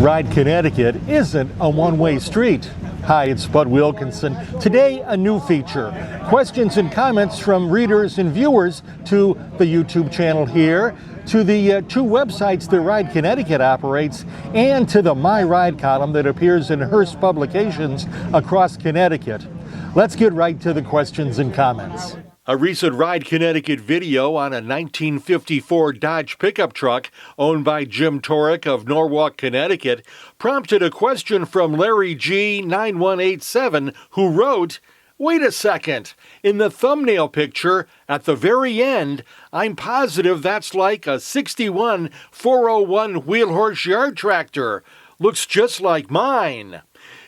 Ride Connecticut isn't a one-way street. Hi, it's Bud Wilkinson. Today, a new feature. Questions and comments from readers and viewers to the YouTube channel here, to the two websites that Ride Connecticut operates, and to the My Ride column that appears in Hearst publications across Connecticut. Let's get right to the questions and comments. A recent Ride Connecticut video on a 1954 Dodge pickup truck owned by Jim Torek of Norwalk, Connecticut, prompted a question from Larry G. 9187, who wrote, "Wait a second, in the thumbnail picture, at the very end, I'm positive that's like a 61 401 wheel-horse yard tractor. Looks just like mine."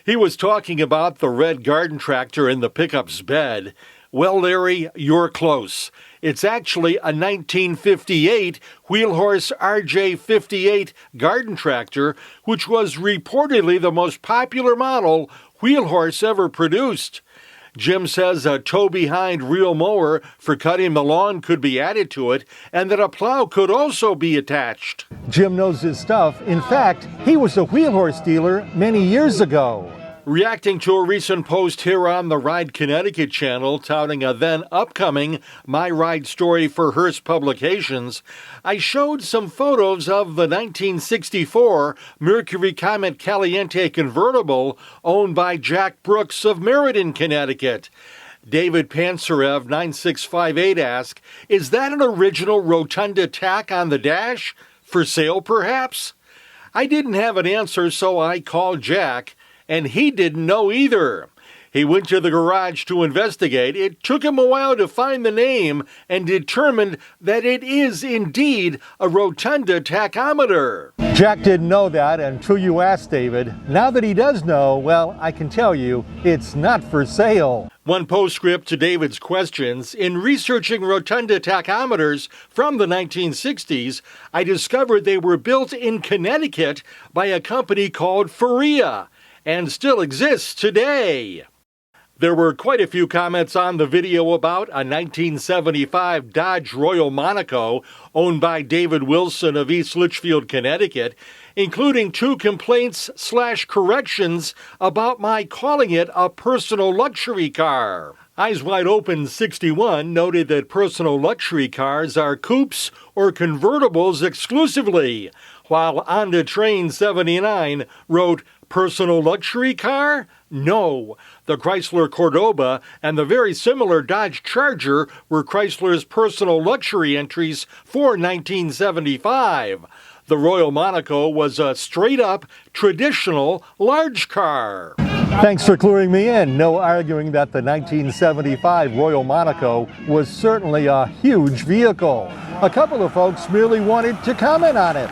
He was talking about the red garden tractor in the pickup's bed. Well, Larry, you're close. It's actually a 1958 wheel-horse RJ58 garden tractor, which was reportedly the most popular model wheel-horse ever produced. Jim says a tow-behind reel mower for cutting the lawn could be added to it, and that a plow could also be attached. Jim knows his stuff. In fact, he was a wheel-horse dealer many years ago. Reacting to a recent post here on the Ride Connecticut channel touting a then upcoming My Ride story for Hearst publications, I showed some photos of the 1964 Mercury Comet Caliente convertible owned by Jack Brooks of Meriden, Connecticut. David Pansarev 9658 asked, "Is that an original rotunda tack on the dash? For sale, perhaps?" I didn't have an answer, so I called Jack. And he didn't know either. He went to the garage to investigate. It took him a while to find the name and determined that it is indeed a rotunda tachometer. Jack didn't know that until you asked David. Now that he does know, well, I can tell you, it's not for sale. One postscript to David's questions: in researching rotunda tachometers from the 1960s, I discovered they were built in Connecticut by a company called Faria, and still exists today. There were quite a few comments on the video about a 1975 Dodge Royal Monaco owned by David Wilson of East Litchfield, Connecticut, including two complaints/corrections about my calling it a personal luxury car. Eyes Wide Open 61 noted that personal luxury cars are coupes or convertibles exclusively, while On the Train 79 wrote, "Personal luxury car? No. The Chrysler Cordoba and the very similar Dodge Charger were Chrysler's personal luxury entries for 1975. The Royal Monaco was a straight-up, traditional, large car." Thanks for cluing me in. No arguing that the 1975 Royal Monaco was certainly a huge vehicle. A couple of folks merely wanted to comment on it.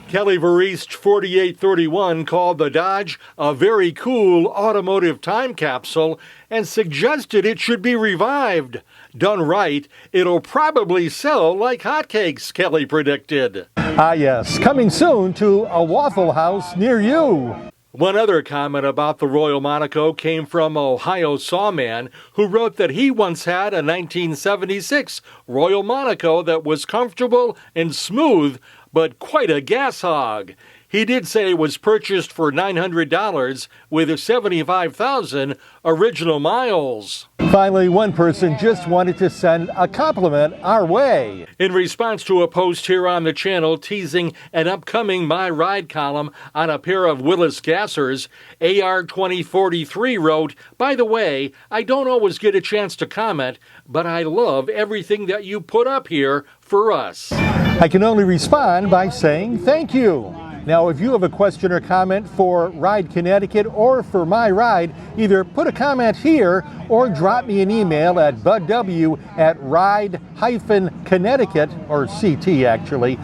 Kelly Veriste 4831 called the Dodge a very cool automotive time capsule and suggested it should be revived. Done right, it'll probably sell like hotcakes, Kelly predicted. Ah yes, coming soon to a Waffle House near you. One other comment about the Royal Monaco came from Ohio Sawman, who wrote that he once had a 1976 Royal Monaco that was comfortable and smooth, but quite a gas hog. He did say it was purchased for $900 with 75,000 original miles. Finally, one person just wanted to send a compliment our way. In response to a post here on the channel teasing an upcoming My Ride column on a pair of Willis gassers, AR2043 wrote, "By the way, I don't always get a chance to comment, but I love everything that you put up here for us." I can only respond by saying thank you. Now, if you have a question or comment for Ride Connecticut or for My Ride, either put a comment here or drop me an email at budw@ride-connecticut, or CT actually,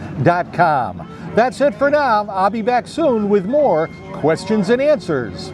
.com. That's it for now. I'll be back soon with more questions and answers.